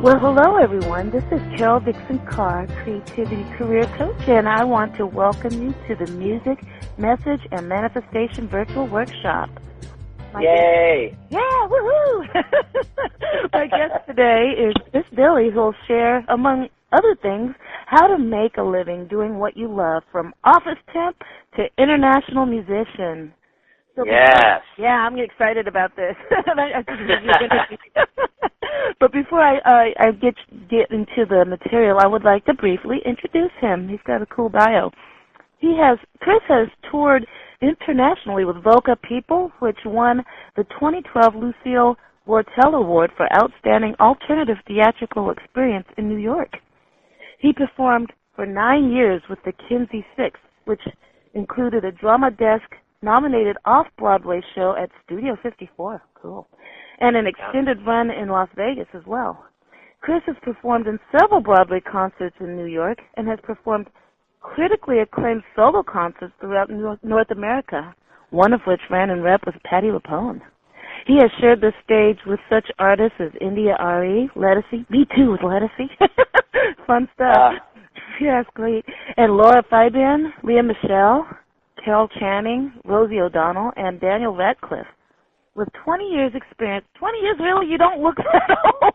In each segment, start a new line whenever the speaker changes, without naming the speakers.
Well, hello, everyone. This is Carol Dickson-Carr, Creativity Career Coach, and I want to welcome you to the Music, Message, and Manifestation Virtual Workshop.
Yay!
Yeah, woohoo! My guest today is Miss Dilley, who will share, among other things, how to make a living doing what you love, from office temp to international musician. So
Yes.
Yeah, I'm excited about this. But before I get into the material, I would like to briefly introduce him. He's got a cool bio. Chris has toured internationally with Voca People, which won the 2012 Lucille Wortel Award for Outstanding Alternative Theatrical Experience in New York. He performed for 9 years with the Kinsey Six, which included a Drama Desk nominated off-Broadway show at Studio 54, cool, and an extended run in Las Vegas as well. Chris has performed in several Broadway concerts in New York and has performed critically acclaimed solo concerts throughout North America, one of which ran in rep with Patti LuPone. He has shared the stage with such artists as India Arie, Lettucey, me too with Lettucey, fun stuff, yeah, it's great, and Laura Fabian, Leah Michelle, Carol Channing, Rosie O'Donnell, and Daniel Radcliffe. With 20 years experience, 20 years really, you don't look that old.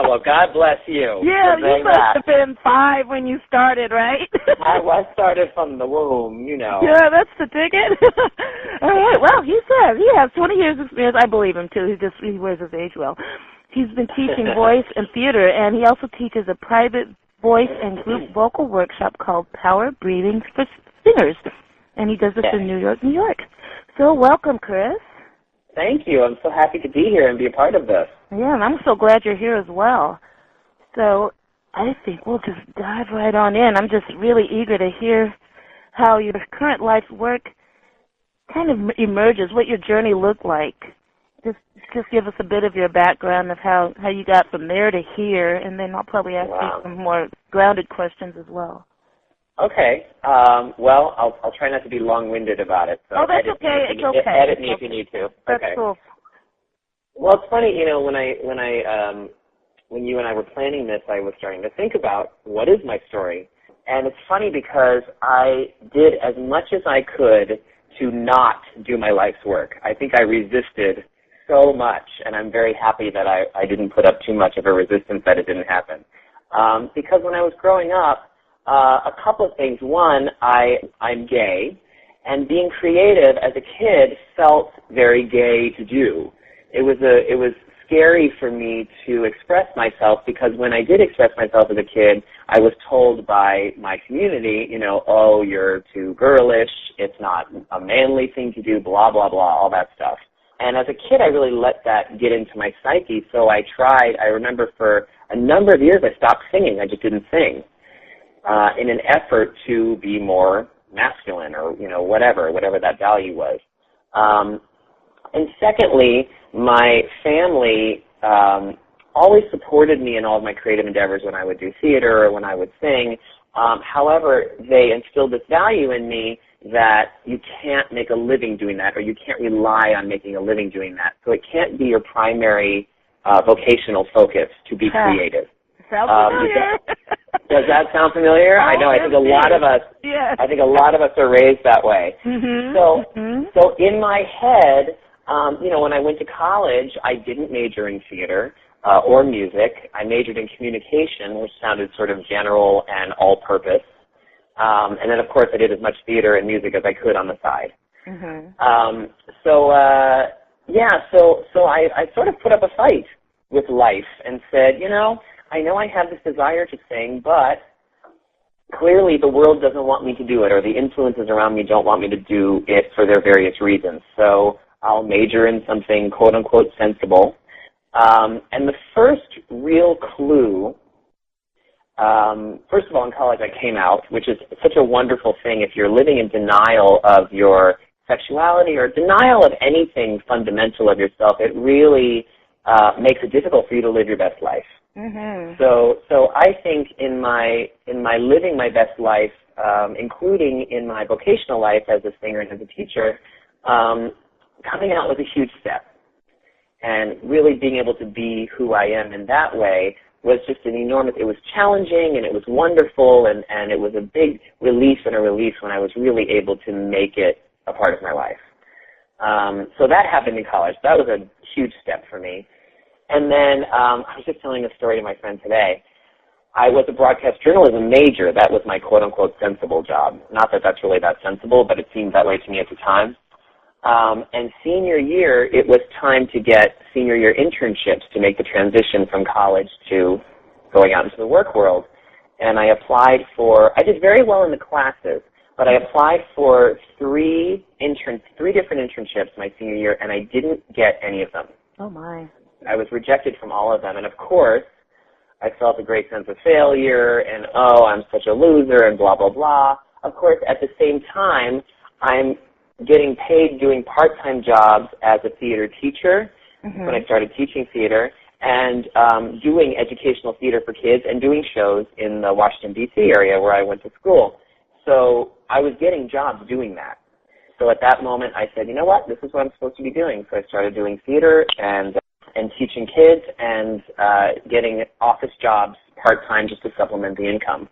Well, God bless you.
Yeah, you must have been 5 when you started, right?
I started from the womb, you know.
Yeah, that's the ticket. All right, well, he says he has 20 years experience. I believe him, too. He wears his age well. He's been teaching voice and theater, and he also teaches a private voice and group vocal workshop called Power Breathing for Singers. And he does this in New York. So welcome, Chris.
Thank you. I'm so happy to be here and be a part of this.
Yeah, and I'm so glad you're here as well. So I think we'll just dive right on in. I'm just really eager to hear how your current life's work kind of emerges, what your journey looked like. Just give us a bit of your background of how you got from there to here, and then I'll probably ask you some more grounded questions as well.
Okay. Well, I'll try not to be long-winded about it. So
that's okay. It's okay.
Edit me if you need to.
That's
okay.
Cool.
Well, it's funny, you know, when you and I were planning this, I was starting to think about what is my story. And it's funny because I did as much as I could to not do my life's work. I think I resisted so much, and I'm very happy that I didn't put up too much of a resistance that it didn't happen. Because when I was growing up, a couple of things. One, I'm gay, and being creative as a kid felt very gay to do. It was scary for me to express myself because when I did express myself as a kid, I was told by my community, you know, oh, you're too girlish, it's not a manly thing to do, blah, blah, blah, all that stuff. And as a kid, I really let that get into my psyche, so I remember for a number of years I stopped singing, I just didn't sing. In an effort to be more masculine or, you know, whatever that value was. And secondly, my family always supported me in all of my creative endeavors when I would do theater or when I would sing. However, they instilled this value in me that you can't make a living doing that or you can't rely on making a living doing that. So it can't be your primary vocational focus to be creative.
Sounds familiar.
Does that sound familiar? I know. I think a lot of us.
Yes.
I think a lot of us are raised that way. Mm-hmm. So in my head, you know, when I went to college, I didn't major in theater or music. I majored in communication, which sounded sort of general and all-purpose. And then, of course, I did as much theater and music as I could on the side. Mm-hmm. So I sort of put up a fight with life and said, you know I have this desire to sing, but clearly the world doesn't want me to do it, or the influences around me don't want me to do it for their various reasons. So I'll major in something quote-unquote sensible. And the first real clue, first of all, in college I came out, which is such a wonderful thing. If you're living in denial of your sexuality or denial of anything fundamental of yourself, it really makes it difficult for you to live your best life. Mm-hmm. So I think in my living my best life, including in my vocational life as a singer and as a teacher, coming out was a huge step. And really being able to be who I am in that way was just it was challenging and it was wonderful and it was a big relief and a release when I was really able to make it a part of my life. So that happened in college. That was a huge step for me. And then I was just telling a story to my friend today. I was a broadcast journalism major. That was my quote-unquote sensible job. Not that that's really that sensible, but it seemed that way to me at the time. And senior year, it was time to get senior year internships to make the transition from college to going out into the work world. And I did very well in the classes, but I applied for three different internships my senior year, and I didn't get any of them.
Oh, my.
I was rejected from all of them. And, of course, I felt a great sense of failure and, I'm such a loser and blah, blah, blah. Of course, at the same time, I'm getting paid doing part-time jobs as a theater teacher when I started teaching theater and doing educational theater for kids and doing shows in the Washington, D.C. area where I went to school. So I was getting jobs doing that. So at that moment, I said, you know what, this is what I'm supposed to be doing. So I started doing theater and teaching kids and getting office jobs part-time just to supplement the income.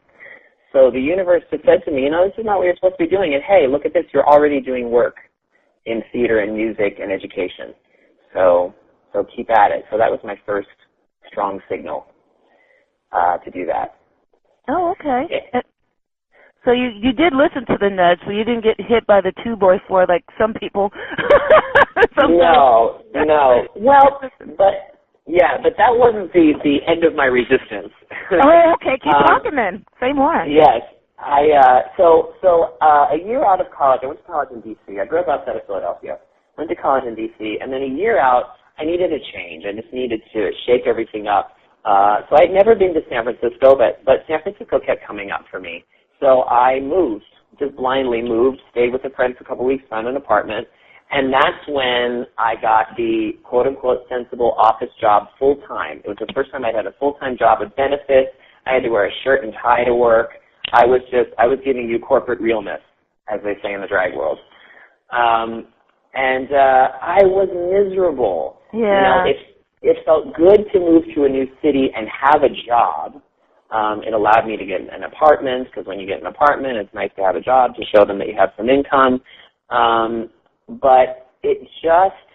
So the universe had said to me, this is not what you're supposed to be doing. And, hey, look at this. You're already doing work in theater and music and education. So keep at it. So that was my first strong signal to do that.
Oh, okay.
Yeah.
So you did listen to the nudge, so you didn't get hit by the 2x4 like some people.
No. Well, but that wasn't the end of my resistance.
Oh, okay. Keep talking then. Say more.
Yes. So a year out of college, I went to college in D.C. I grew up outside of Philadelphia. Went to college in D.C. And then a year out, I needed a change. I just needed to shake everything up. So I'd never been to San Francisco, but San Francisco kept coming up for me. So I moved, just blindly moved, stayed with a friend for a couple of weeks, found an apartment. And that's when I got the quote-unquote sensible office job full-time. It was the first time I'd had a full-time job with benefits. I had to wear a shirt and tie to work. I was giving you corporate realness, as they say in the drag world. And I was miserable.
Yeah.
It felt good to move to a new city and have a job. It allowed me to get an apartment, because when you get an apartment, it's nice to have a job to show them that you have some income. But it just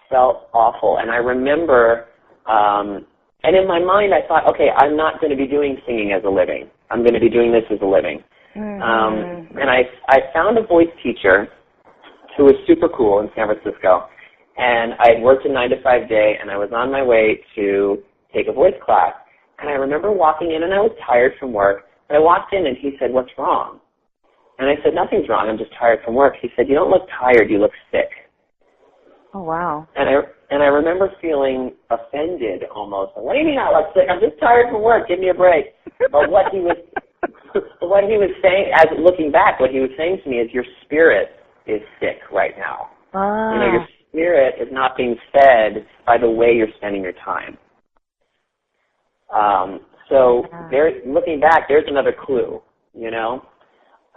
felt awful. And I remember, and in my mind I thought, okay, I'm not going to be doing singing as a living. I'm going to be doing this as a living. And I found a voice teacher who was super cool in San Francisco. And I had worked a 9-to-5 day, and I was on my way to take a voice class. And I remember walking in, and I was tired from work. But I walked in, and he said, "What's wrong?" And I said, "Nothing's wrong. I'm just tired from work." He said, "You don't look tired. You look sick."
Oh, wow.
And I remember feeling offended almost. What do you mean I look sick? I'm just tired from work. Give me a break. But what he was saying, as looking back, what he was saying to me is, your spirit is sick right now.
Ah.
Your spirit is not being fed by the way you're spending your time. So looking back, there's another clue,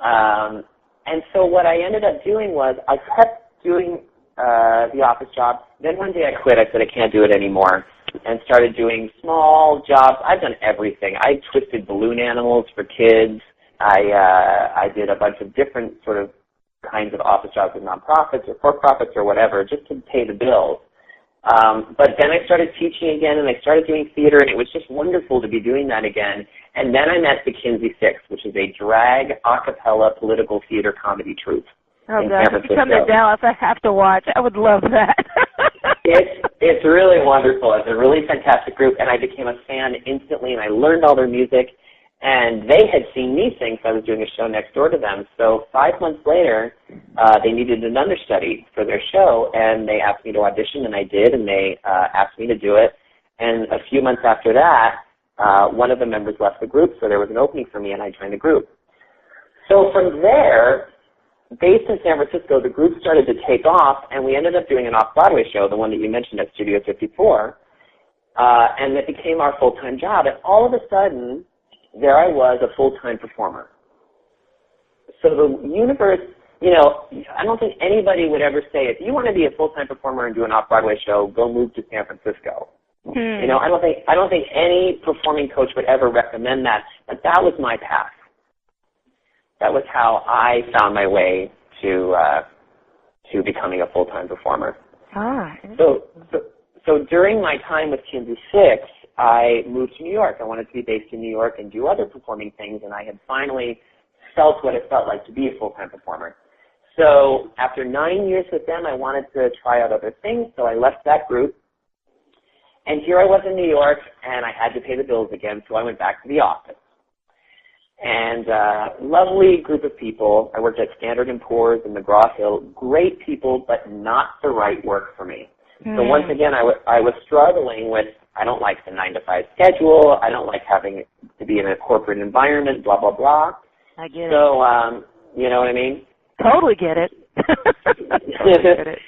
And so what I ended up doing was I kept doing the office job. Then one day I quit. I said I can't do it anymore, and started doing small jobs. I've done everything. I twisted balloon animals for kids. I did a bunch of different sort of kinds of office jobs with nonprofits or for-profits or whatever, just to pay the bills. But then I started teaching again, and I started doing theater, and it was just wonderful to be doing that again. And then I met the Kinsey Six, which is a drag a cappella political theater comedy troupe.
Oh, God. If you come to Dallas, I have to watch. I would love that.
It's really wonderful. It's a really fantastic group, and I became a fan instantly, and I learned all their music. And they had seen me sing, so I was doing a show next door to them. So 5 months later, they needed an understudy for their show, and they asked me to audition, and I did, and they asked me to do it. And a few months after that, one of the members left the group, so there was an opening for me, and I joined the group. So from there, based in San Francisco, the group started to take off, and we ended up doing an off-Broadway show, the one that you mentioned at Studio 54, and it became our full-time job. And all of a sudden, there I was, a full-time performer. So the universe I don't think anybody would ever say, if you want to be a full-time performer and do an off-Broadway show, go move to San Francisco. I don't think any performing coach would ever recommend that, but that was my path. That was how I found my way to becoming a full-time performer. So during my time with Kansas 6, I moved to New York. I wanted to be based in New York and do other performing things, and I had finally felt what it felt like to be a full-time performer. So after 9 years with them, I wanted to try out other things, so I left that group. And here I was in New York, and I had to pay the bills again, so I went back to the office. And lovely group of people. I worked at Standard & Poor's in McGraw-Hill. Great people, but not the right work for me. So once again, I was struggling with, I don't like the 9-to-5 schedule. I don't like having to be in a corporate environment, blah, blah, blah.
I get it.
So, you know what I mean?
Totally get it. Totally get it.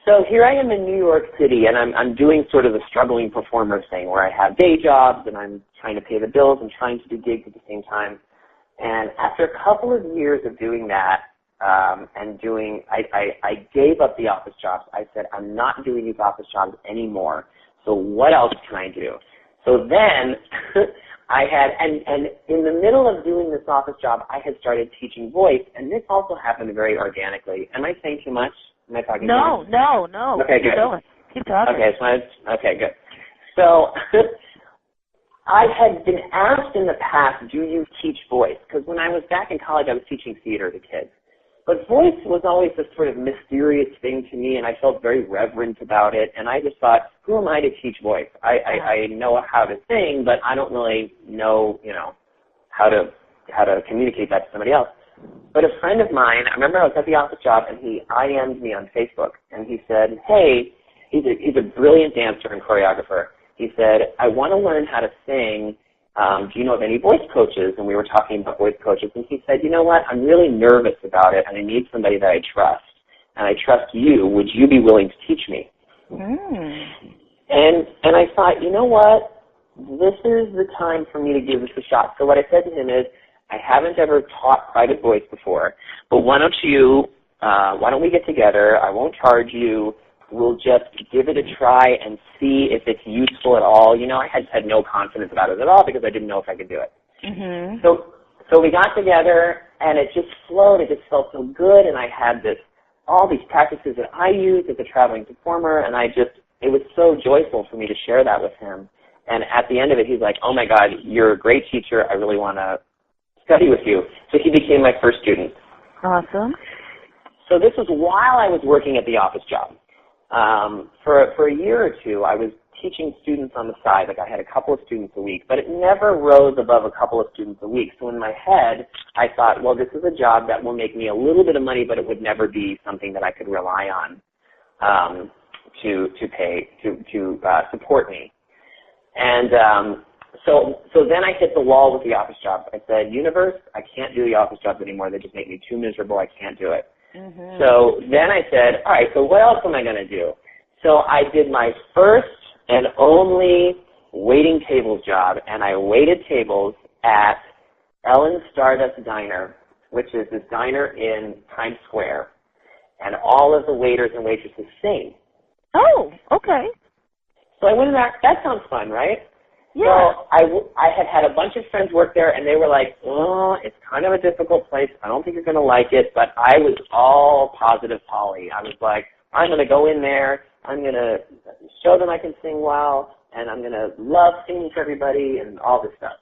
So here I am in New York City, and I'm doing sort of the struggling performer thing where I have day jobs, and I'm trying to pay the bills and trying to do gigs at the same time. And after a couple of years of doing that, I gave up the office jobs. I said, I'm not doing these office jobs anymore. So what else can I do? So then I had, and in the middle of doing this office job, I had started teaching voice, and this also happened very organically. Am I saying too much? Am I talking too much?
No.
Okay, good.
Keep going. Keep talking.
Okay, good. So I had been asked in the past, do you teach voice? Because when I was back in college, I was teaching theater to kids. But voice was always this sort of mysterious thing to me, and I felt very reverent about it. And I just thought, who am I to teach voice? I know how to sing, but I don't really know, how to communicate that to somebody else. But a friend of mine, I remember I was at the office job, and he IM'd me on Facebook, and he said, hey, he's a brilliant dancer and choreographer. He said, I want to learn how to sing. Do you know of any voice coaches? And we were talking about voice coaches, and he said, you know what, I'm really nervous about it, and I need somebody that I trust. And I trust you. Would you be willing to teach me? And I thought, you know what, this is the time for me to give this a shot. So what I said to him is, I haven't ever taught private voice before, but why don't we get together? I won't charge you. We'll just give it a try and see if it's useful at all. I had no confidence about it at all because I didn't know if I could do it. So we got together, and it just flowed. It just felt so good, and I had all these practices that I used as a traveling performer, and it was so joyful for me to share that with him. And at the end of it, he's like, oh, my God, you're a great teacher. I really want to study with you. So he became my first student.
Awesome.
So this was while I was working at the office job. For a year or two, I was teaching students on the side. Like I had a couple of students a week, but it never rose above a couple of students a week. So in my head, I thought, well, this is a job that will make me a little bit of money, but it would never be something that I could rely on to support me. And so then I hit the wall with the office job. I said, universe, I can't do the office jobs anymore. They just make me too miserable. I can't do it. So then I said, all right, so what else am I going to do? So I did my first and only waiting tables job, and I waited tables at Ellen's Stardust Diner, which is this diner in Times Square, and all of the waiters and waitresses sing.
Oh, okay.
So I went in there. That sounds fun, right?
Yeah.
So I had a bunch of friends work there, and they were like, oh, it's kind of a difficult place. I don't think you're going to like it. But I was all positive Polly. I was like, I'm going to go in there. I'm going to show them I can sing well, and I'm going to love singing for everybody and all this stuff.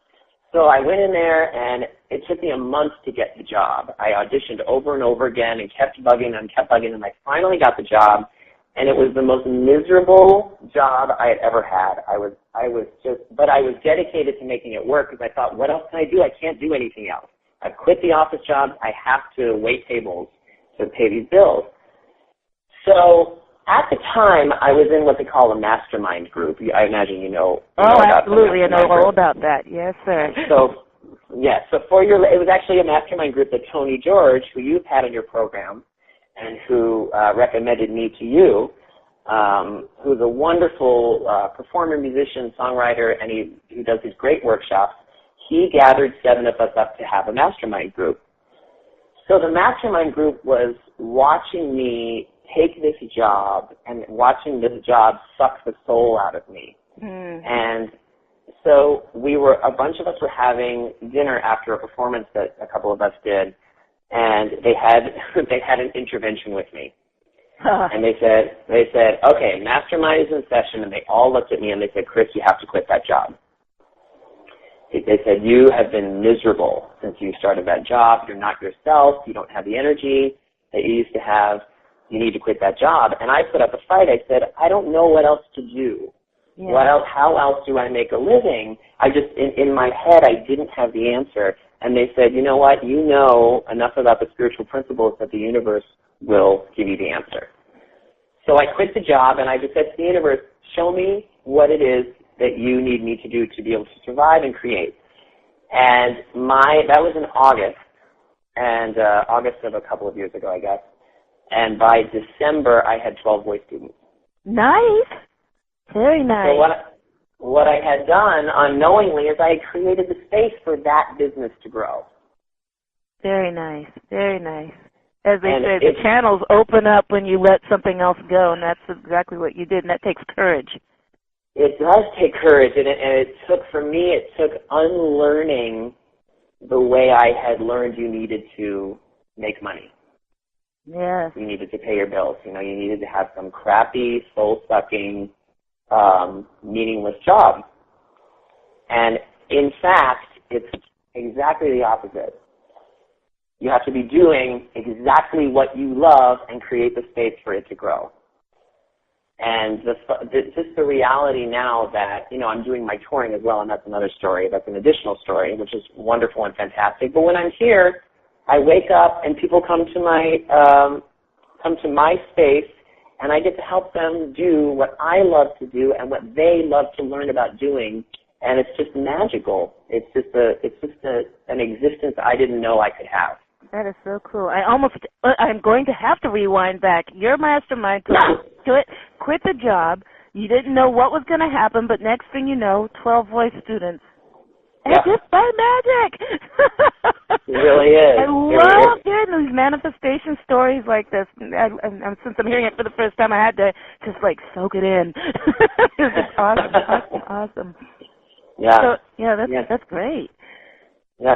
So I went in there, and it took me a month to get the job. I auditioned over and over again and kept bugging and I finally got the job. And it was the most miserable job I had ever had. But I was dedicated to making it work because I thought, what else can I do? I can't do anything else. I've quit the office job. I have to wait tables to pay these bills. So at the time, I was in what they call a mastermind group. I imagine you know.
Oh, absolutely. I know all about that. Yes, sir.
So it was actually a mastermind group that Tony George, who you've had on your program, and who recommended me to you, who's a wonderful performer, musician, songwriter, and he does these great workshops. He gathered 7 of us up to have a mastermind group. So the mastermind group was watching me take this job and watching this job suck the soul out of me. And so a bunch of us were having dinner after a performance that a couple of us did, and they had an intervention with me. And they said, okay, mastermind is in session, and they all looked at me and they said, Chris, you have to quit that job. They said, you have been miserable since you started that job. You're not yourself. You don't have the energy that you used to have. You need to quit that job. And I put up a fight. I said, I don't know what else to do. Yeah. What else? How else do I make a living? I just, in my head, I didn't have the answer. And they said, you know what? You know enough about the spiritual principles that the universe will give you the answer. So I quit the job, and I just said to the universe, show me what it is that you need me to do to be able to survive and create. And that was in August, and August of a couple of years ago, I guess. And by December, I had 12 voice students.
Nice. Very nice.
So what I had done unknowingly is I had created the space for that business to grow.
Very nice. Very nice. As they say, the channels open up when you let something else go, and that's exactly what you did, and that takes courage.
It does take courage, and it took unlearning the way I had learned you needed to make money.
Yes.
You needed to pay your bills. You needed to have some crappy, soul-sucking, meaningless job. And in fact, it's exactly the opposite. You have to be doing exactly what you love and create the space for it to grow. And just the reality now that, I'm doing my touring as well, and that's another story. That's an additional story, which is wonderful and fantastic. But when I'm here, I wake up and people come to my space, and I get to help them do what I love to do and what they love to learn about doing, and it's just magical. It's just an existence I didn't know I could have.
That is so cool. I'm going to have to rewind back. Your mastermind quit the job. You didn't know what was going to happen, but next thing you know, 12 voice students. And just by magic.
It really is.
I love hearing these manifestation stories like this. Since I'm hearing it for the first time, I had to just soak it in. It's awesome.
Yeah.
So, that's great.
Yeah.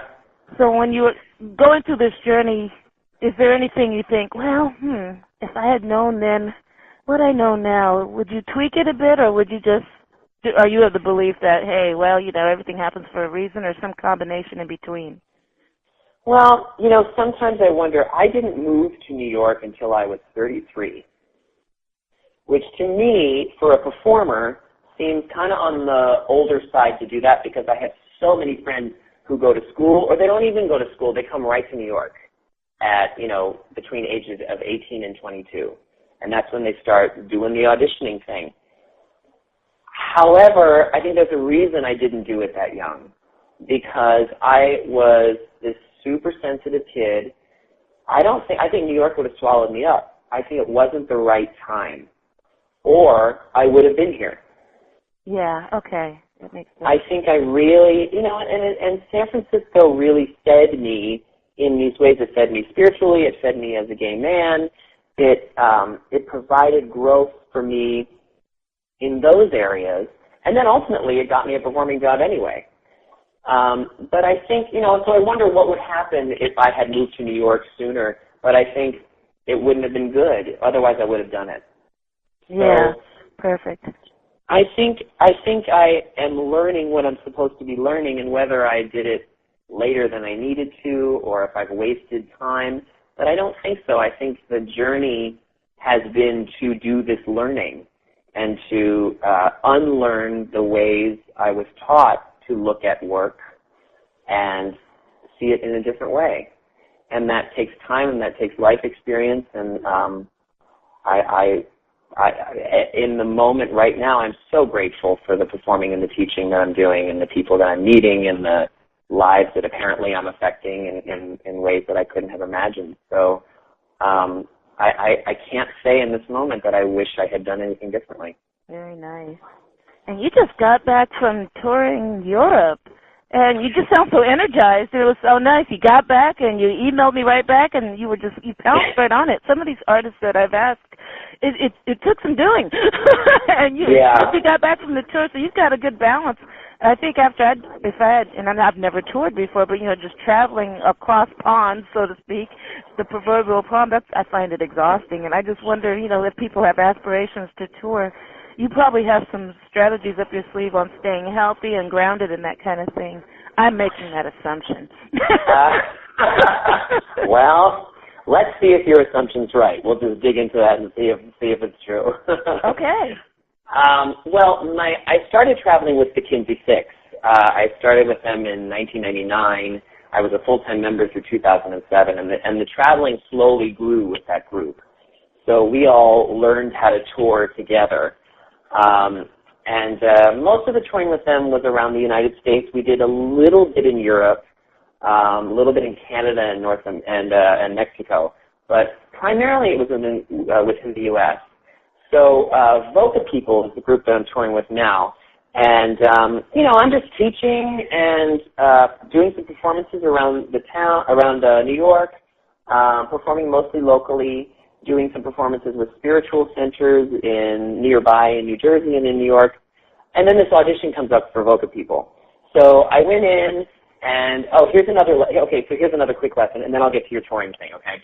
So when you were going through this journey, is there anything you think, if I had known then what I know now, would you tweak it a bit, or would you are you of the belief that, hey, everything happens for a reason, or some combination in between?
Well, sometimes I wonder, I didn't move to New York until I was 33, which to me, for a performer, seems kind of on the older side to do that, because I have so many friends who go to school, or they don't even go to school, they come right to New York at, between ages of 18 and 22. And that's when they start doing the auditioning thing. However, I think there's a reason I didn't do it that young, because I was this super sensitive kid. I think New York would have swallowed me up. I think it wasn't the right time, or I would have been here.
Yeah, okay. That makes sense.
I think I really, and San Francisco really fed me in these ways. It fed me spiritually. It fed me as a gay man. It provided growth for me in those areas. And then ultimately it got me a performing job anyway. But I think, so I wonder what would happen if I had moved to New York sooner. But I think it wouldn't have been good. Otherwise I would have done it.
Yeah, so, perfect.
I think I am learning what I'm supposed to be learning, and whether I did it later than I needed to, or if I've wasted time. But I don't think so. I think the journey has been to do this learning and to unlearn the ways I was taught to look at work and see it in a different way. And that takes time, and that takes life experience, and I in the moment right now, I'm so grateful for the performing and the teaching that I'm doing, and the people that I'm meeting, and the lives that apparently I'm affecting in ways that I couldn't have imagined. So I can't say in this moment that I wish I had done anything differently.
Very nice. And you just got back from touring Europe. And you just sound so energized. It was so nice. You got back and you emailed me right back, and you pounced right on it. Some of these artists that I've asked, it took some doing. And you got back from the tour, so you've got a good balance. I think I've never toured before, but just traveling across ponds, so to speak, the proverbial pond, I find it exhausting. And I just wonder, if people have aspirations to tour, you probably have some strategies up your sleeve on staying healthy and grounded and that kind of thing. I'm making that assumption.
Well, let's see if your assumption's right. We'll just dig into that and see if it's true.
Okay.
I started traveling with the Dickson-Carr. I started with them in 1999. I was a full-time member through 2007, and the traveling slowly grew with that group. So we all learned how to tour together. Most of the touring with them was around the United States. We did a little bit in Europe, a little bit in Canada and Mexico, but primarily it was within the U.S. So Voca People is the group that I'm touring with now, and I'm just teaching and doing some performances around the town, around New York, performing mostly locally, doing some performances with spiritual centers nearby in New Jersey and in New York. And then this audition comes up for Voca People. So I went in and, here's another quick lesson, and then I'll get to your touring thing, okay?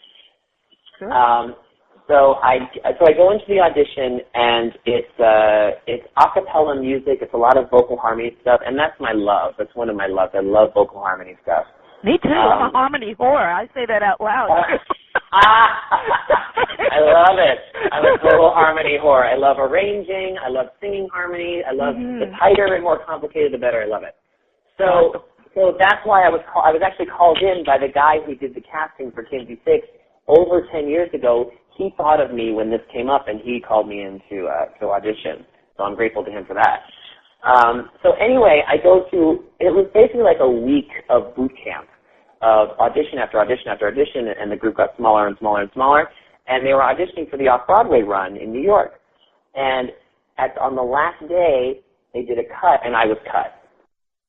Sure.
So I go into the audition, and it's a cappella music. It's a lot of vocal harmony stuff, and that's my love. That's one of my loves. I love vocal harmony stuff.
Me too. I'm a harmony whore. I say that out loud.
I love it. I'm a total harmony whore. I love arranging. I love singing harmony. I love the tighter and more complicated, the better. I love it. So that's why I was actually called in by the guy who did the casting for Dickson-Carr over 10 years ago. He thought of me when this came up, and he called me in to audition. So I'm grateful to him for that. So anyway, it was basically like a week of boot camp of audition after audition after audition, and the group got smaller and smaller and smaller, and they were auditioning for the Off-Broadway run in New York. And on the last day, they did a cut, and I was cut.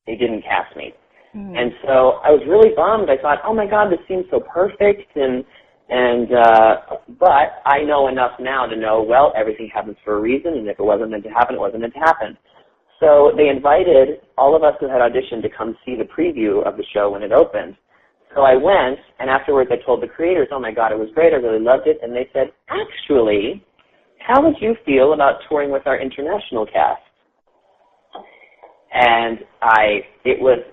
They didn't cast me. And so I was really bummed. I thought, oh my God, this seems so perfect, but I know enough now to know, well, everything happens for a reason, and if it wasn't meant to happen, it wasn't meant to happen. So they invited all of us who had auditioned to come see the preview of the show when it opened. So I went, and afterwards I told the creators, oh my God, it was great, I really loved it, and they said, actually, how would you feel about touring with our international cast? And it was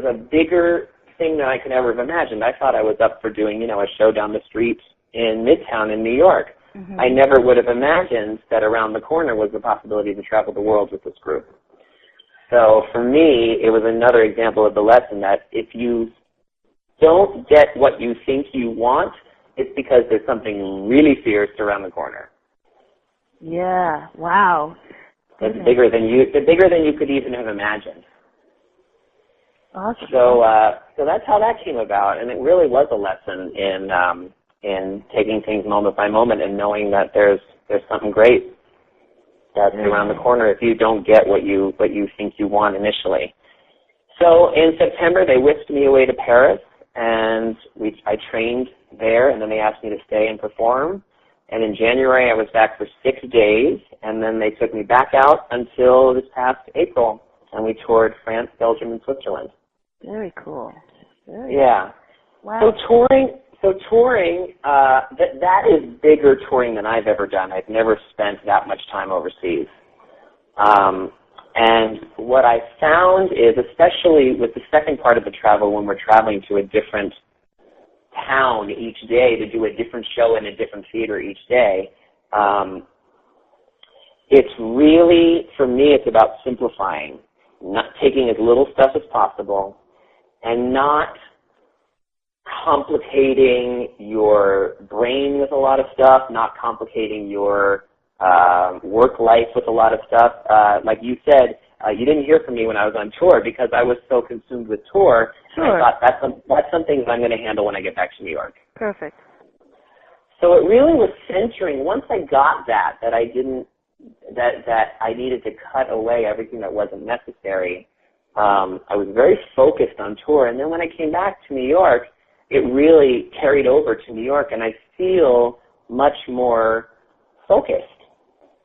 a bigger thing than I could ever have imagined. I thought I was up for doing, a show down the street in Midtown in New York. Mm-hmm. I never would have imagined that around the corner was the possibility to travel the world with this group. So for me, it was another example of the lesson that if you don't get what you think you want, it's because there's something really fierce around the corner.
Yeah, wow.
It's bigger than you could even have imagined.
Awesome.
So that's how that came about, and it really was a lesson in taking things moment by moment and knowing that there's something great that's around the corner if you don't get what you think you want initially. So in September they whisked me away to Paris, and I trained there, and then they asked me to stay and perform. And in January I was back for 6 days, and then they took me back out until this past April, and we toured France, Belgium, and Switzerland.
Very cool.
Yeah.
Wow.
So touring, that is bigger touring than I've ever done. I've never spent that much time overseas. And what I found is, especially with the second part of the travel, when we're traveling to a different town each day to do a different show in a different theater each day, it's really, for me, it's about simplifying, not taking as little stuff as possible, and not complicating your brain with a lot of stuff, not complicating your work life with a lot of stuff. Like you said, you didn't hear from me when I was on tour because I was so consumed with tour.
Sure.
I thought that's something that I'm going to handle when I get back to New York.
Perfect.
So it really was centering. Once I got that I needed to cut away everything that wasn't necessary, I was very focused on tour. And then when I came back to New York, it really carried over to New York, and I feel much more focused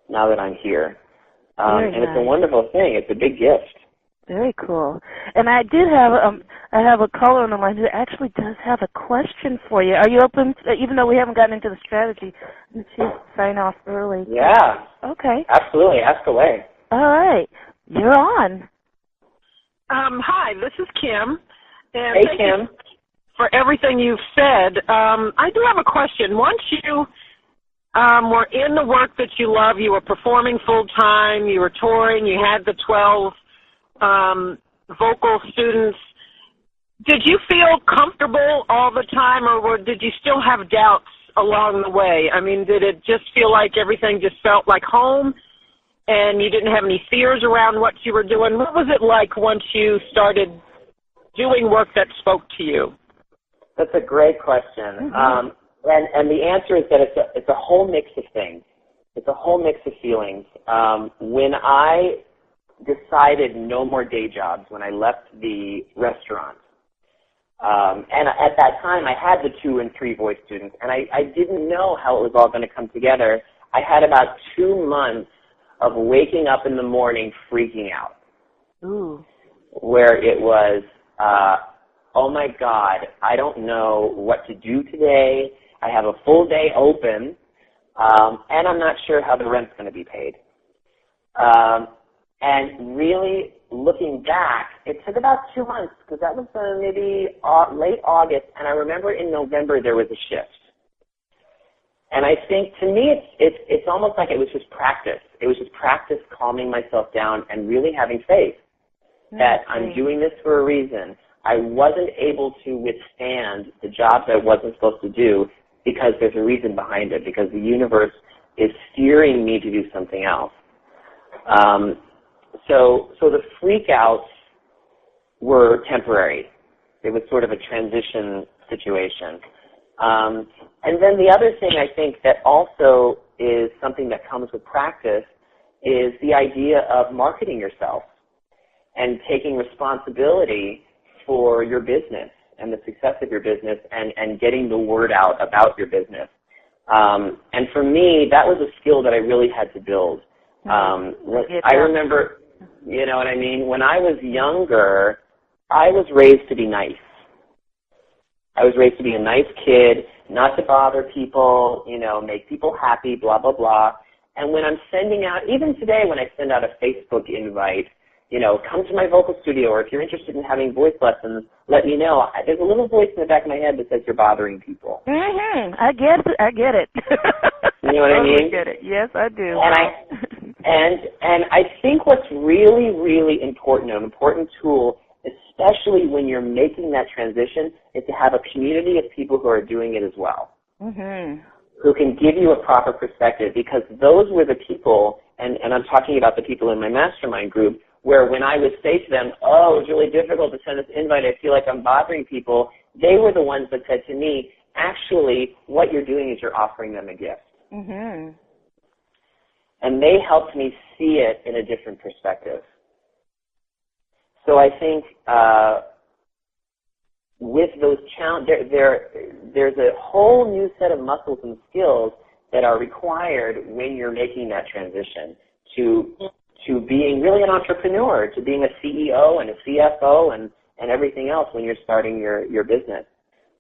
now that I'm here. And
nice.
It's a wonderful thing. It's a big gift.
Very cool. And I did have I have a caller on the line who actually does have a question for you. Are you open, even though we haven't gotten into the strategy, to sign off early?
Yeah.
Okay.
Absolutely. Ask away.
All right. You're on.
Hi, this is Kim. And
hey,
thank
Kim.
you for everything you've said. I do have a question. Once you were in the work that you love, you were performing full-time, you were touring, you had the 12 vocal students, did you feel comfortable all the time, or did you still have doubts along the way? I mean, did it just feel like everything just felt like home and you didn't have any fears around what you were doing? What was it like once you started doing work that spoke to you?
That's a great question.
Mm-hmm.
And the answer is that it's a whole mix of things. It's a whole mix of feelings. When I decided no more day jobs, when I left the restaurant, and at that time I had the 2 and 3 voice students, and I didn't know how it was all going to come together. I had about 2 months of waking up in the morning freaking out.
Ooh.
Where it was, oh my God, I don't know what to do today. I have a full day open, and I'm not sure how the rent's going to be paid. And really, looking back, it took about 2 months, because that was maybe late August, and I remember in November there was a shift. And I think, to me, it's almost like it was just practice. It was just practice calming myself down and really having faith that I'm doing this for a reason. I wasn't able to withstand the jobs I wasn't supposed to do because there's a reason behind it, because the universe is steering me to do something else. So the freakouts were temporary. It was sort of a transition situation. And then the other thing I think that also is something that comes with practice is the idea of marketing yourself and taking responsibility for your business and the success of your business and getting the word out about your business. And for me, that was a skill that I really had to build. I remember, you know what I mean? When I was younger, I was raised to be nice. I was raised to be a nice kid, not to bother people, make people happy, blah, blah, blah. And when I'm sending out, even today when I send out a Facebook invite, come to my vocal studio, or if you're interested in having voice lessons, let me know. There's a little voice in the back of my head that says you're bothering people.
Mm-hmm. I get it.
You know what I mean?
I get it. Yes, I do.
And I think what's really, really important, an important tool, especially when you're making that transition, is to have a community of people who are doing it as well, who can give you a proper perspective, because those were the people, and I'm talking about the people in my mastermind group, where when I would say to them, oh, it's really difficult to send this invite, I feel like I'm bothering people, they were the ones that said to me, actually, what you're doing is you're offering them a gift.
Mm-hmm.
And they helped me see it in a different perspective. So I think with those challenges, there's a whole new set of muscles and skills that are required when you're making that transition to being really an entrepreneur, to being a CEO and a CFO and everything else when you're starting your business.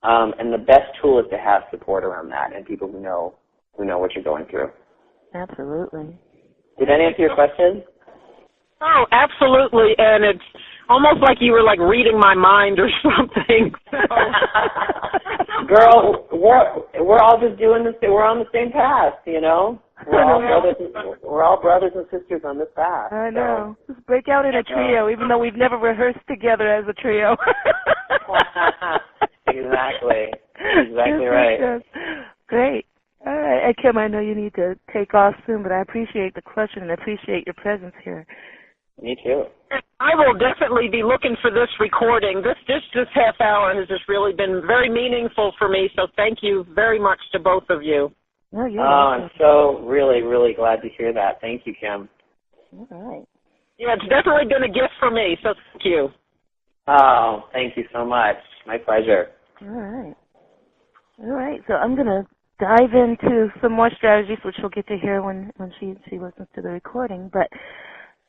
And the best tool is to have support around that and people who know what you're going through.
Absolutely.
Did that answer your question?
Oh, absolutely. And it's almost like you were like reading my mind or something.
Girl, we're all just doing this. We're on the same path, We're all brothers and sisters on this path.
I know. So. Just break out in a trio, even though we've never rehearsed together as a trio.
Exactly right.
Yes. Great. All right. And Kim, I know you need to take off soon, but I appreciate the question and I appreciate your presence here.
Me too.
I will definitely be looking for this recording. This half hour has just really been very meaningful for me, so thank you very much to both of you.
Oh,
I'm so really, really glad to hear that. Thank you, Kim.
All right.
Yeah, it's definitely been a gift for me, so thank you.
Oh, thank you so much. My pleasure.
All right. All right. So I'm going to dive into some more strategies, which we'll get to hear when she listens to the recording. But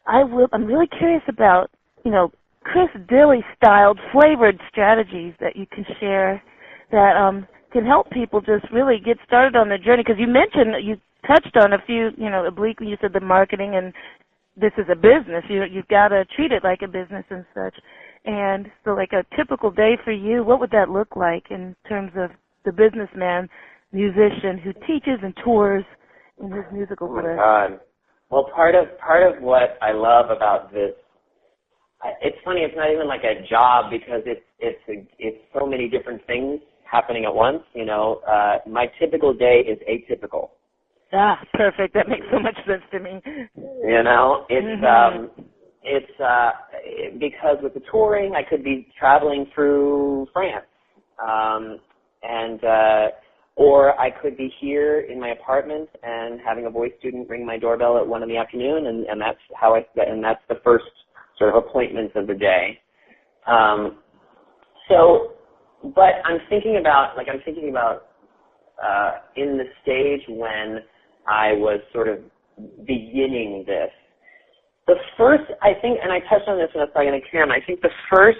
I'm really curious about, Chris Dilley styled flavored strategies that you can share that can help people just really get started on their journey. Because you touched on a few, obliquely, you said the marketing and this is a business. You've got to treat it like a business and such. And so like a typical day for you, what would that look like in terms of the businessman, musician who teaches and tours in his musical career?
Oh, my God. Well, part of what I love about this, it's funny, it's not even like a job because it's so many different things happening at once. My typical day is atypical.
Ah, perfect. That makes so much sense to me.
It's because with the touring, I could be traveling through France, or I could be here in my apartment and having a voice student ring my doorbell at 1 p.m, and that's the first sort of appointment of the day. But I'm thinking about in the stage when I was sort of beginning this. The first, I think, and I touched on this when I was talking to Karen, I think the first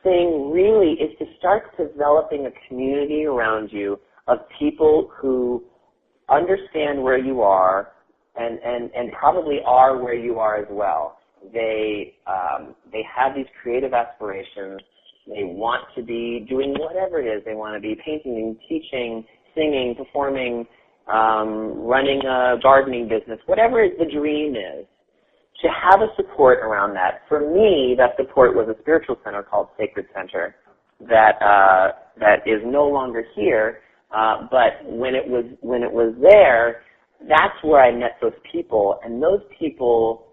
thing really is to start developing a community around you of people who understand where you are and probably are where you are as well. They have these creative aspirations. They want to be doing whatever it is. They want to be painting, teaching, singing, performing, running a gardening business, whatever the dream is. To have a support around that. For me, that support was a spiritual center called Sacred Center that is no longer here. But when it was there, that's where I met those people, and those people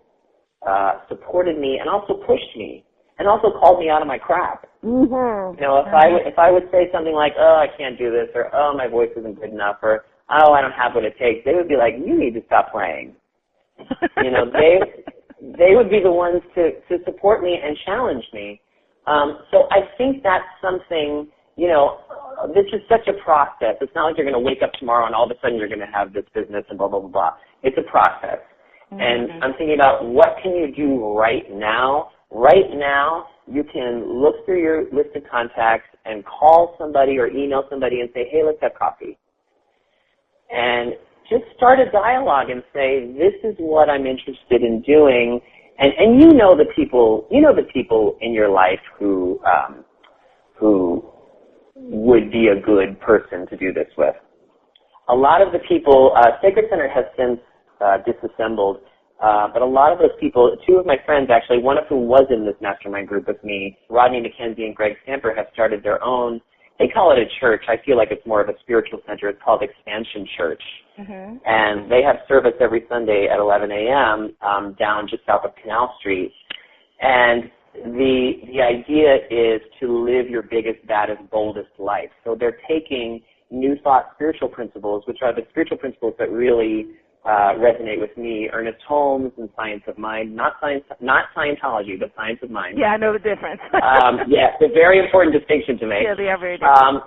supported me and also pushed me and also called me out of my crap.
Mm-hmm.
If I would say something like, "Oh, I can't do this," or "Oh, my voice isn't good enough," or "Oh, I don't have what it takes," they would be like, "You need to stop playing." They would be the ones to support me and challenge me. So I think that's something, this is such a process. It's not like you're going to wake up tomorrow and all of a sudden you're going to have this business and blah, blah, blah, blah. It's a process. Mm-hmm. And I'm thinking about what can you do right now? Right now, you can look through your list of contacts and call somebody or email somebody and say, "Hey, let's have coffee." And just start a dialogue and say, "This is what I'm interested in doing," and the people in your life who would be a good person to do this with. A lot of the people, Sacred Center has since disassembled, but a lot of those people, two of my friends actually, one of whom was in this mastermind group with me, Rodney McKenzie and Greg Stamper, have started their own. They call it a church. I feel like it's more of a spiritual center. It's called Expansion Church. Mm-hmm. And they have service every Sunday at 11 a.m. Down just south of Canal Street. And the idea is to live your biggest, baddest, boldest life. So they're taking New Thought spiritual principles, which are the spiritual principles that really resonate with me, Ernest Holmes and Science of Mind, not Scientology, but Science of Mind.
Yeah, I know the difference.
Yeah, it's a very important distinction to make.
Yeah, they are very different.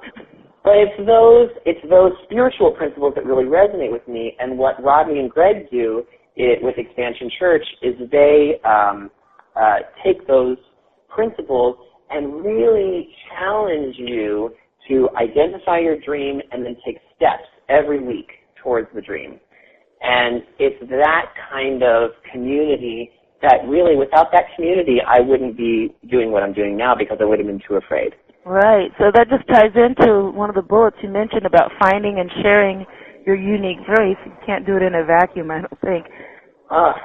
But it's those spiritual principles that really resonate with me, and what Rodney and Greg do with Expansion Church is they take those principles and really challenge you to identify your dream and then take steps every week towards the dream. And it's that kind of community that really, without that community, I wouldn't be doing what I'm doing now because I would have been too afraid.
Right. So that just ties into one of the bullets you mentioned about finding and sharing your unique voice. You can't do it in a vacuum, I don't think.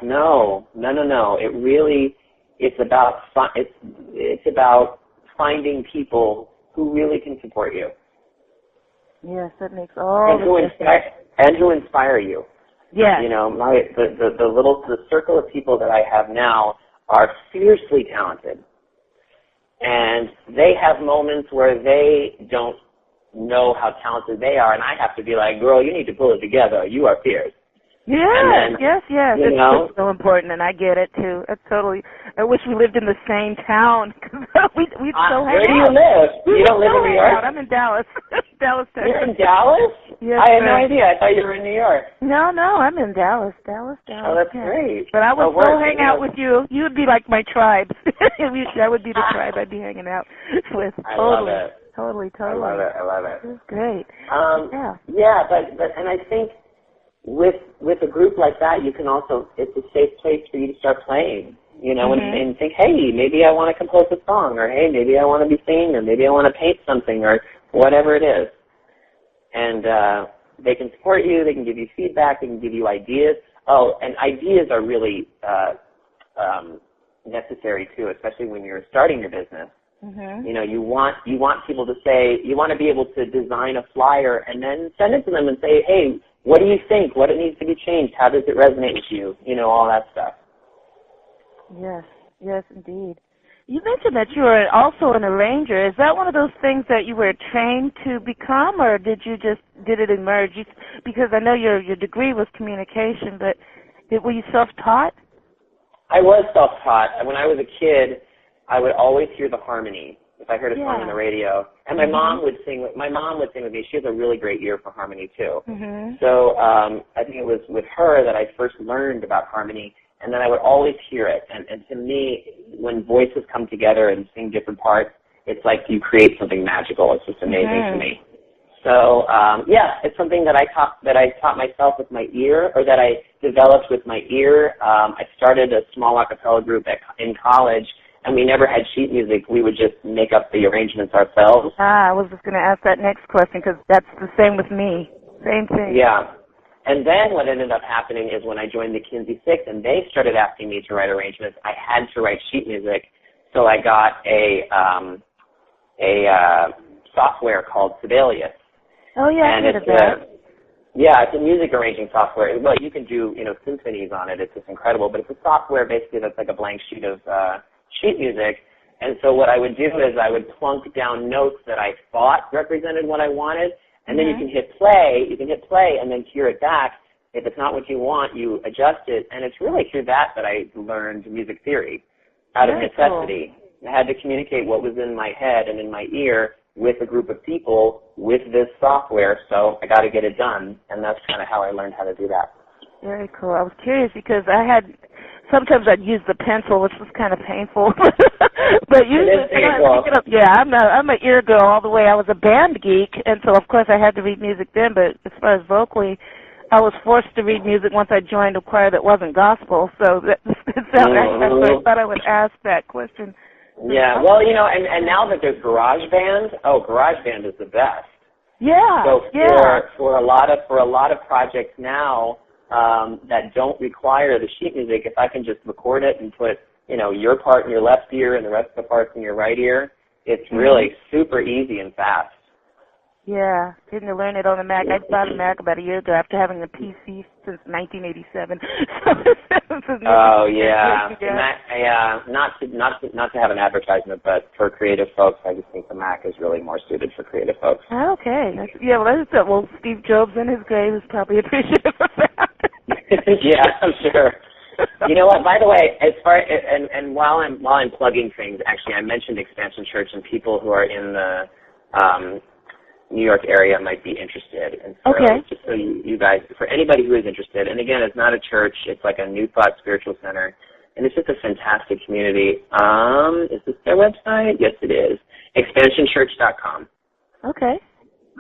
No. It really, it's about finding people who really can support you.
Yes, that makes all the difference.
And who inspire you.
Yeah.
The circle of people that I have now are fiercely talented. And they have moments where they don't know how talented they are, and I have to be like, "Girl, you need to pull it together. You are fierce."
Yes.
You
It's
know?
just so important, and I get it too. I wish we lived in the same town. we'd still hang out.
Where do you live? You don't live in New York?
I'm in Dallas. Dallas, Texas.
You're in Dallas?
Yes,
I had no
sir.
I thought you were in New York.
No, I'm in Dallas.
Oh, that's great.
But I would still hang out with you. You would be like my tribe. That would be the tribe I'd be hanging out with.
I love it.
Totally.
I love it.
That's great.
Yeah, but and I think with a group like that, you can also, it's a safe place for you to start playing, you know, and think, hey, maybe I want to compose a song, or hey, maybe I want to be singing, or maybe I want to paint something, or whatever it is. And they can support you, they can give you feedback, they can give you ideas. Oh, and ideas are really necessary too, especially when you're starting your business. You know, you want people to say, you want to be able to design a flyer and then send it to them and say, hey, what do you think? What needs to be changed? How does it resonate with you? You know, all that stuff.
Yes, indeed. You mentioned that you were also an arranger. Is that one of those things that you were trained to become, or did it emerge? Because I know your degree was communication, but were you self-taught?
I was self-taught. When I was a kid, I would always hear the harmony if I heard a song on the radio. And my mom would sing with me. She has a really great ear for harmony, too. So I think it was with her that I first learned about harmony, and then I would always hear it. And to me, when voices come together and sing different parts, it's like you create something magical. It's just amazing to me. So, it's something that I taught myself with my ear, or that I developed with my ear. I started a small a cappella group in college, and we never had sheet music. We would just make up the arrangements ourselves.
I was just going to ask that next question, because that's the same with me. Same thing.
Yeah. And then what ended up happening is when I joined the Kinsey Six and they started asking me to write arrangements, I had to write sheet music. So I got a software called Sibelius.
Oh, yeah,
and
I heard of that.
It's a music arranging software. Well, you can do, symphonies on it. It's just incredible. But it's a software basically that's like a blank sheet of sheet music. And so what I would do is I would plunk down notes that I thought represented what I wanted, and then you can hit play and then hear it back. If it's not what you want, you adjust it. And it's really through that I learned music theory out of necessity. Cool. I had to communicate what was in my head and in my ear with a group of people with this software, so I got to get it done, and that's kind of how I learned how to do that.
Very cool. I was curious because sometimes I'd use the pencil, which was kind of painful. But usually, I'm an ear girl all the way. I was a band geek, and so of course I had to read music then. But as far as vocally, I was forced to read music once I joined a choir that wasn't gospel. So that's I thought I would ask that question.
Yeah, well, and now that there's GarageBand, GarageBand is the best.
Yeah.
So for a lot of projects now that don't require the sheet music, if I can just record it and put, your part in your left ear and the rest of the parts in your right ear, it's really super easy and fast.
Yeah, didn't learn it on the Mac. I bought a Mac about a year ago after having a PC since 1987.
Oh yeah, Not to have an advertisement, but for creative folks, I just think the Mac is really more suited for creative folks.
Okay, well, Steve Jobs in his grave is probably appreciative of that.
Yeah, I'm sure. You know what? By the way, as far and while I'm plugging things, actually, I mentioned Expansion Church, and people who are in the New York area might be interested. And so just so you guys, for anybody who is interested, and again, it's not a church, it's like a New Thought Spiritual Center, and it's just a fantastic community. Is this their website? Yes, it is. expansionchurch.com.
Okay.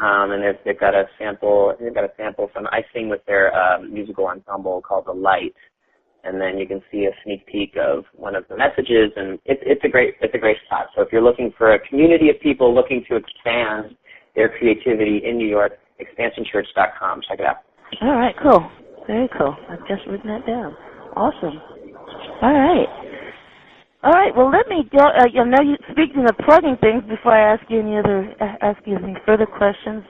And they've got a sample from, I sing with their musical ensemble called The Light, and then you can see a sneak peek of one of the messages, and it's a great spot. So if you're looking for a community of people looking to expand their creativity in New York, expansionchurch.com. Check it out.
All right, cool. Very cool. I've just written that down. Awesome. All right. Well, let me go. Speaking of plugging things, before I ask you any further questions,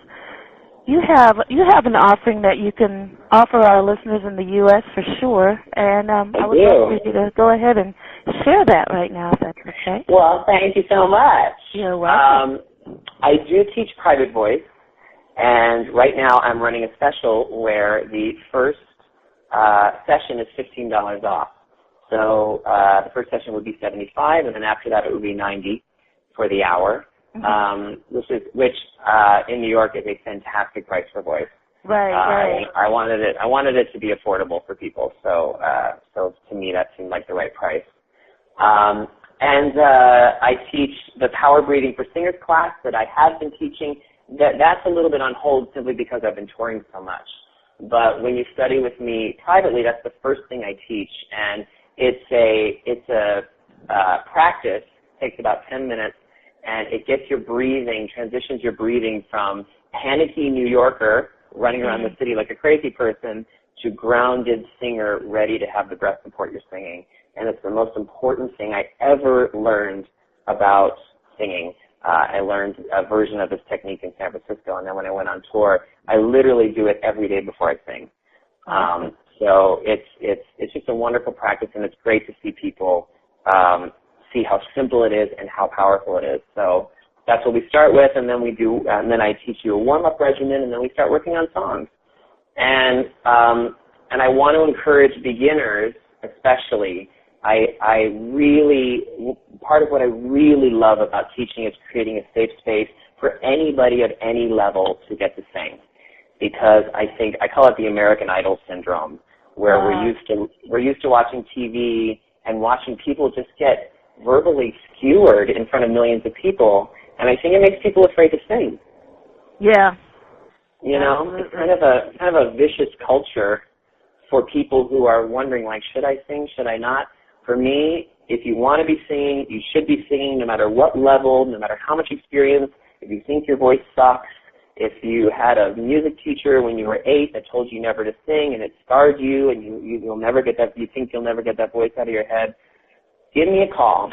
you have an offering that you can offer our listeners in the U.S. for sure, and I would love for you to go ahead and share that right now, if that's okay.
Well, thank you so much.
You're welcome.
I do teach private voice, and right now I'm running a special where the first session is $15 off. So the first session would be $75, and then after that it would be $90 for the hour, which in New York is a fantastic price for voice.
Right.
I wanted it to be affordable for people. So to me that seemed like the right price. And I teach the Power Breathing for Singers class that I have been teaching. That's a little bit on hold simply because I've been touring so much. But when you study with me privately, that's the first thing I teach, and it's a practice. It takes about 10 minutes, and it gets your breathing, transitions your breathing from panicky New Yorker running around the city like a crazy person to grounded singer ready to have the breath support your singing. And it's the most important thing I ever learned about singing. I learned a version of this technique in San Francisco, and then when I went on tour, I literally do it every day before I sing. So it's just a wonderful practice, and it's great to see people see how simple it is and how powerful it is. So that's what we start with, and then I teach you a warm-up regimen, and then we start working on songs. And I want to encourage beginners, especially. Part of what I really love about teaching is creating a safe space for anybody at any level to get to sing. Because I call it the American Idol syndrome, where we're used to watching TV and watching people just get verbally skewered in front of millions of people, and I think it makes people afraid to sing.
Yeah.
You know, it's kind of a vicious culture for people who are wondering, like, should I sing, should I not? For me, if you want to be singing, you should be singing no matter what level, no matter how much experience. If you think your voice sucks, if you had a music teacher when you were 8 that told you never to sing and it scarred you and you'll never get that, you think you'll never get that voice out of your head, give me a call,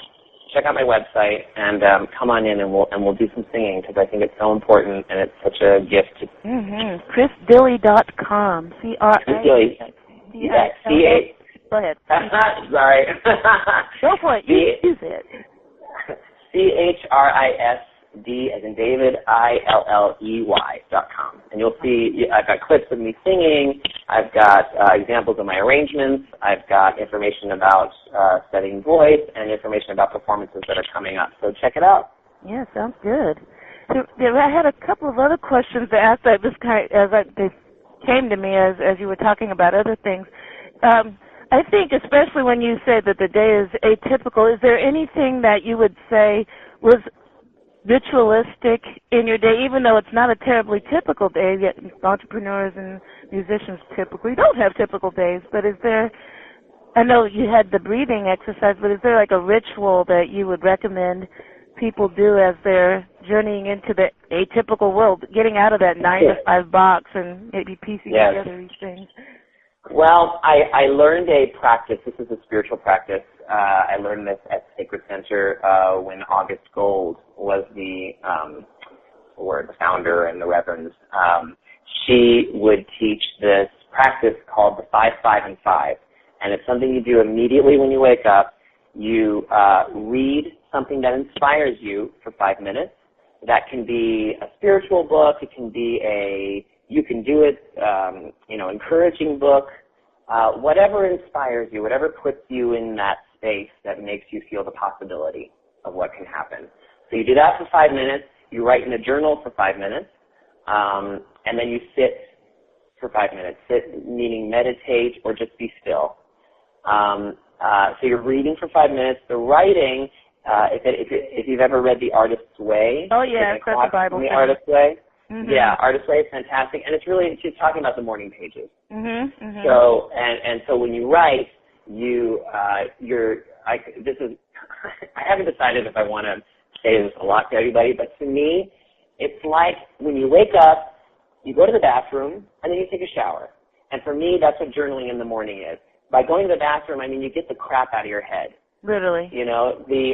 check out my website, and come on in and we'll do some singing because I think it's so important and it's such a gift.
ChrisDilley.com.
Chris Dilley. C-A.
Go ahead.
Sorry.
Go for it. Use it.
ChrisD as in David, ILLEY.com. And you'll see I've got clips of me singing. I've got examples of my arrangements. I've got information about studying voice and information about performances that are coming up. So check it out.
Yeah, sounds good. So, I had a couple of other questions to ask that they came to me as you were talking about other things. I think especially when you say that the day is atypical, is there anything that you would say was ritualistic in your day, even though it's not a terribly typical day, yet entrepreneurs and musicians typically don't have typical days, but is there, I know you had the breathing exercise, but is there like a ritual that you would recommend people do as they're journeying into the atypical world, getting out of that 9-to-5 box and maybe piecing together these things?
Well, I learned a practice. This is a spiritual practice. I learned this at Sacred Center when August Gold was the founder and the reverend. She would teach this practice called the 5, 5, and 5. And it's something you do immediately when you wake up. You read something that inspires you for 5 minutes. That can be a spiritual book. It can be encouraging book, whatever inspires you, whatever puts you in that space that makes you feel the possibility of what can happen. So you do that for 5 minutes. You write in a journal for 5 minutes, and then you sit for 5 minutes. Sit meaning meditate or just be still. So you're reading for 5 minutes. The writing, if you've ever read The Artist's Way.
Oh yeah, I've read the Bible.
The Artist's Way. Mm-hmm. Yeah, Artist's Way is fantastic, and it's really, she's talking about the morning pages.
Mm-hmm, mm-hmm.
So, so when you write, I haven't decided if I want to say this a lot to everybody, but to me, it's like when you wake up, you go to the bathroom, and then you take a shower. And for me, that's what journaling in the morning is. By going to the bathroom, I mean you get the crap out of your head.
Literally.
You know, the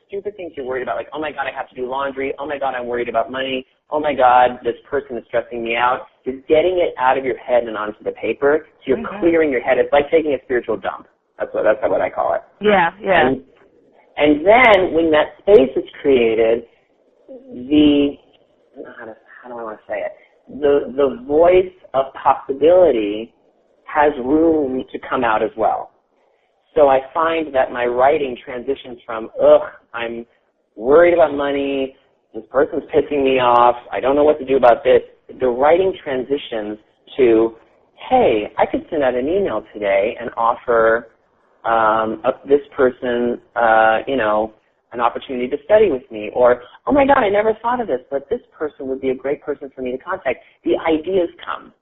stupid things you're worried about, like, oh my God, I have to do laundry. Oh my God, I'm worried about money. Oh my God, this person is stressing me out. You're getting it out of your head and onto the paper, so you're clearing your head. It's like taking a spiritual dump. That's what I call it.
Yeah, yeah.
And then when that space is created, how do I want to say it? The voice of possibility has room to come out as well. So I find that my writing transitions from, I'm worried about money, this person's pissing me off, I don't know what to do about this. The writing transitions to, hey, I could send out an email today and offer this person, an opportunity to study with me. Or, oh my God, I never thought of this, but this person would be a great person for me to contact. The ideas come,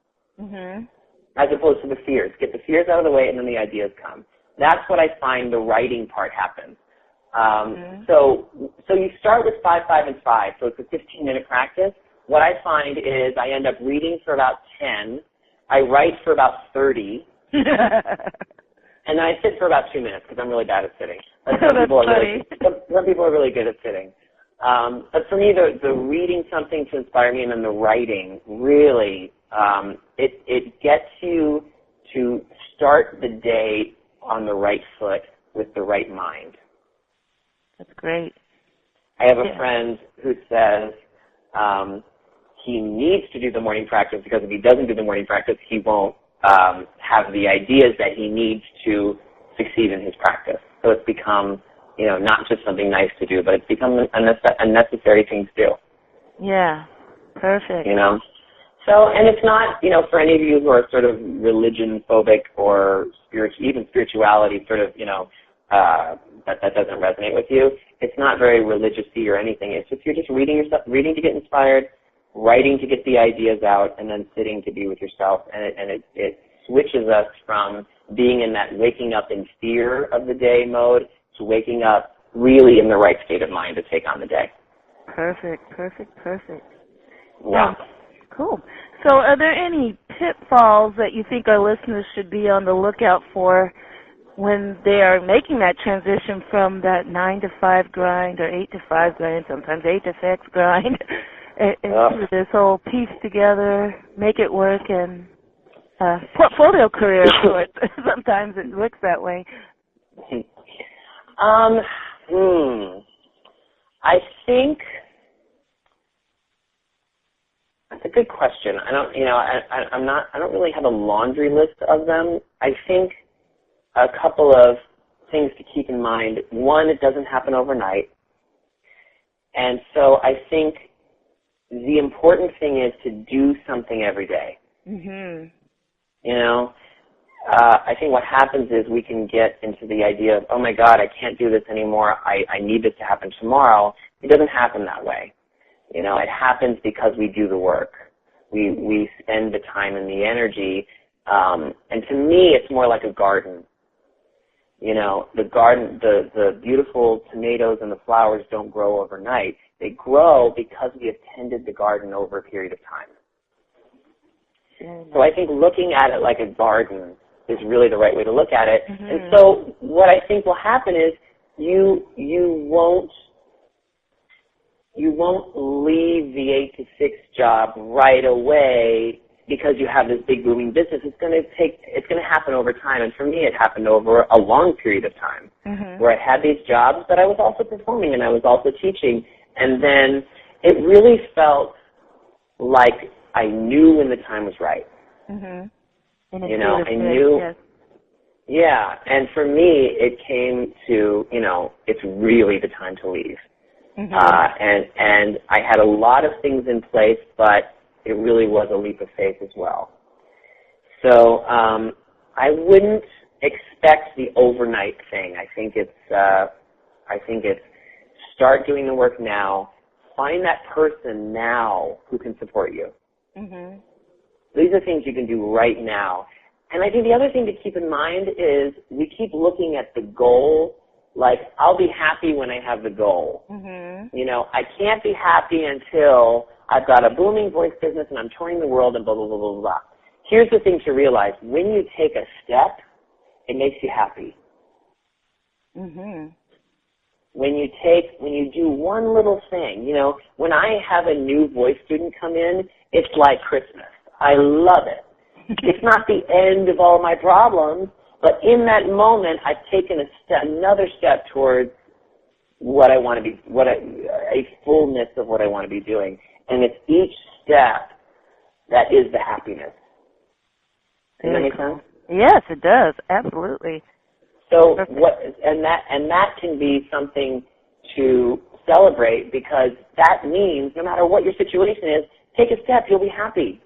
as opposed to the fears. Get the fears out of the way, and then the ideas come. That's what I find the writing part happens. So you start with 5, 5, and 5. So it's a 15-minute practice. What I find is I end up reading for about 10. I write for about 30. And then I sit for about 2 minutes because I'm really bad at sitting. Some people are really good at sitting. But for me, the reading something to inspire me and then the writing really, it gets you to start the day on the right foot with the right mind.
That's great.
I have a friend who says he needs to do the morning practice because if he doesn't do the morning practice, he won't have the ideas that he needs to succeed in his practice. So it's become, not just something nice to do, but it's become a necessary thing to do.
Yeah, perfect.
So, and it's not, for any of you who are sort of religion phobic or even spirituality sort of, that doesn't resonate with you, it's not very religious-y or anything. It's just, you're just reading to get inspired, writing to get the ideas out, and then sitting to be with yourself. And it switches us from being in that waking up in fear of the day mode to waking up really in the right state of mind to take on the day.
Perfect.
Yeah.
Cool. So are there any pitfalls that you think our listeners should be on the lookout for when they are making that transition from that 9 to 5 grind or 8 to 5 grind, sometimes 8 to 6 grind, into this whole piece together, make it work, and portfolio career, of course. Sometimes it looks that way.
I think that's a good question. I don't really have a laundry list of them. I think a couple of things to keep in mind. One, it doesn't happen overnight. And so I think the important thing is to do something every day. I think what happens is we can get into the idea of, oh my God, I can't do this anymore. I need this to happen tomorrow. It doesn't happen that way. It happens because we do the work. We spend the time and the energy. And to me, it's more like a garden. The garden, the beautiful tomatoes and the flowers don't grow overnight. They grow because we have tended the garden over a period of time. So I think looking at it like a garden is really the right way to look at it. And so what I think will happen is you won't leave the 8 to 6 job right away because you have this big booming business. It's going to happen over time. And for me, it happened over a long period of time where I had these jobs, but I was also performing and I was also teaching. And then it really felt like I knew when the time was right. I knew. Yes. Yeah, and for me, it came to, it's really the time to leave. And I had a lot of things in place, but it really was a leap of faith as well. So I wouldn't expect the overnight thing. I think it's start doing the work now. Find that person now who can support you. These are things you can do right now. And I think the other thing to keep in mind is we keep looking at the goal like, I'll be happy when I have the goal. I can't be happy until I've got a booming voice business and I'm touring the world and blah, blah, blah, blah, blah. Here's the thing to realize. When you take a step, it makes you happy. When you do one little thing, when I have a new voice student come in, it's like Christmas. I love it. It's not the end of all my problems, but in that moment, I've taken another step towards what I want to be, a fullness of what I want to be doing. And it's each step that is the happiness. Does that make sense?
Yes, it does. Absolutely.
So that can be something to celebrate, because that means no matter what your situation is, take a step, you'll be happy.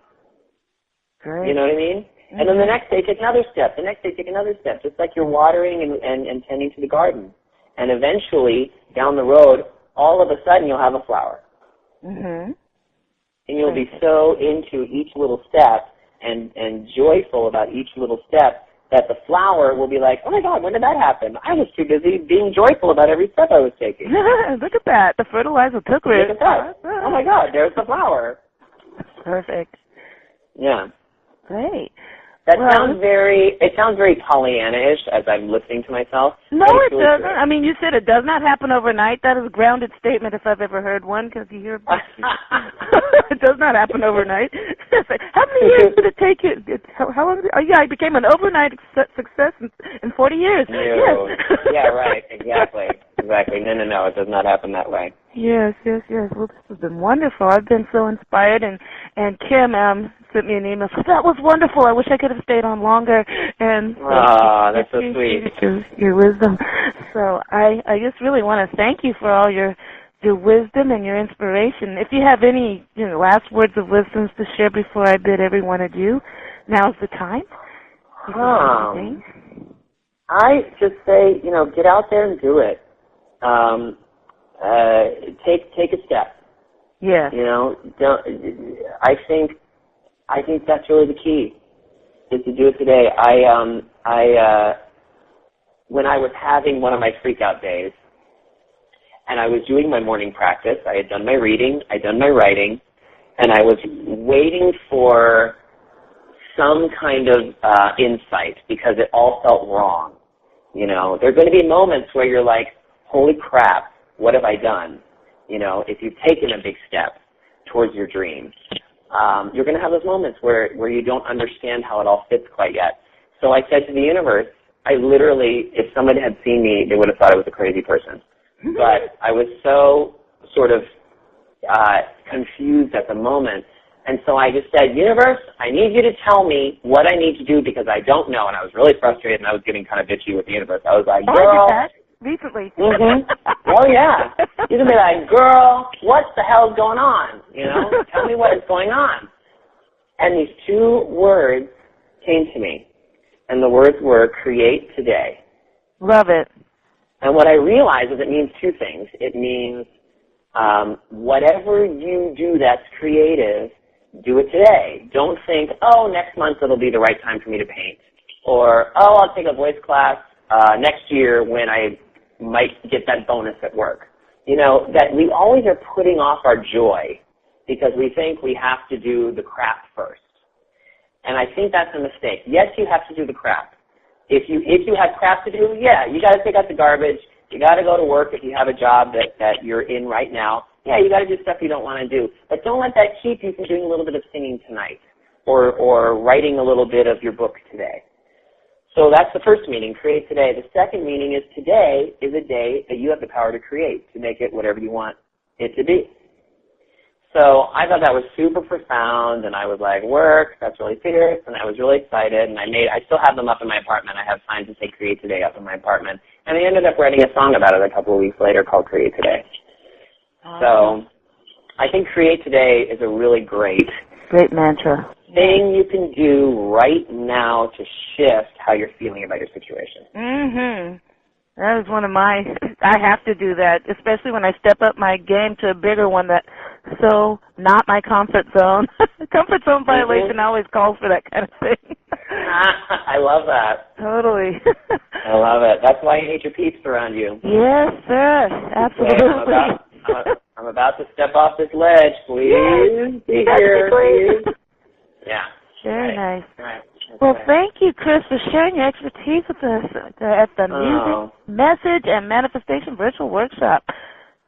Great.
You know what I mean? Mm-hmm. And then the next day, take another step. The next day, take another step, just like you're watering and tending to the garden. And eventually, down the road, all of a sudden, you'll have a flower.
Mm-hmm.
And you'll be so into each little step and joyful about each little step that the flower will be like, oh, my God, when did that happen? I was too busy being joyful about every step I was taking.
Look at that. The fertilizer took root.
Look at that. Oh, my God, there's the flower.
Perfect.
Yeah.
Great.
That sounds very Pollyanna-ish as I'm listening to myself.
No, it doesn't. I mean, you said it does not happen overnight. That is a grounded statement if I've ever heard one, because you hear it does not happen overnight. How many years did it take you? How long? I became an overnight success in 40 years.
No.
Yes.
Yeah, right. Exactly. No, it does not happen that way.
Yes. Well, this has been wonderful. I've been so inspired, and Kim sent me an email. So that was wonderful. I wish I could have stayed on longer. And
that's so sweet.
Your wisdom. So I just really want to thank you for all your wisdom and your inspiration. If you have any last words of wisdom to share before I bid everyone adieu, now's the time.
I just say, get out there and do it. Take a step.
Yeah.
I think that's really the key, is to do it today. When I was having one of my freak out days, and I was doing my morning practice, I had done my reading, I'd done my writing, and I was waiting for some kind of insight, because it all felt wrong. There are going to be moments where you're like, holy crap, what have I done? If you've taken a big step towards your dream. You're going to have those moments where you don't understand how it all fits quite yet. So I said to the universe, I literally, if somebody had seen me, they would have thought I was a crazy person. But I was so sort of confused at the moment. And so I just said, universe, I need you to tell me what I need to do, because I don't know. And I was really frustrated, and I was getting kind of bitchy with the universe. I was like, girl.
I did that recently.
Mm-hmm. Oh, yeah. You can be like, girl, what the hell's going on? Tell me what is going on. And these two words came to me. And the words were, create today.
Love it.
And what I realized is it means two things. It means whatever you do that's creative, do it today. Don't think, next month it'll be the right time for me to paint. Or, I'll take a voice class next year when I might get that bonus at work. That we always are putting off our joy because we think we have to do the crap first. And I think that's a mistake. Yes, you have to do the crap. If you have crap to do, yeah, you got to take out the garbage. You got to go to work if you have a job that you're in right now. Yeah, you got to do stuff you don't want to do. But don't let that keep you from doing a little bit of singing tonight or writing a little bit of your book today. So that's the first meaning, create today. The second meaning is today is a day that you have the power to create, to make it whatever you want it to be. So I thought that was super profound, and I was like, work, that's really fierce, and I was really excited, and I still have them up in my apartment. I have signs that say create today up in my apartment. And I ended up writing a song about it a couple of weeks later called Create Today. So I think create today is a really great
mantra.
Thing you can do right now to shift how you're feeling about your situation.
Mm-hmm. That is one of I have to do that, especially when I step up my game to a bigger one that's so not my comfort zone. Comfort zone violation always calls for that kind of thing.
I love that.
Totally.
I love it. That's why you need your peeps around you.
Yes, sir. Absolutely.
I'm about to step off this ledge. Please be here, please. Yeah.
Very nice.
Right.
Well, thank you, Chris, for sharing your expertise with us at the Music, Message, and Manifestation Virtual Workshop.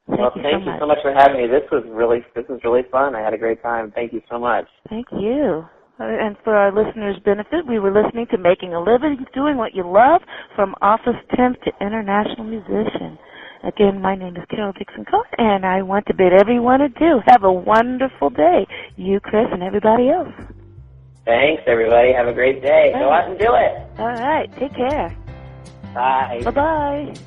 Thank you so much for having me. This was really fun. I had a great time. Thank you so much.
Thank you. And for our listeners' benefit, we were listening to Making a Living, Doing What You Love, from office temp to international musician. Again, my name is Carol Dickson-Carr, and I want to bid everyone adieu. Have a wonderful day. You, Chris, and everybody else.
Thanks, everybody. Have a great day. Go out and do it.
All right. Take care.
Bye.
Bye-bye.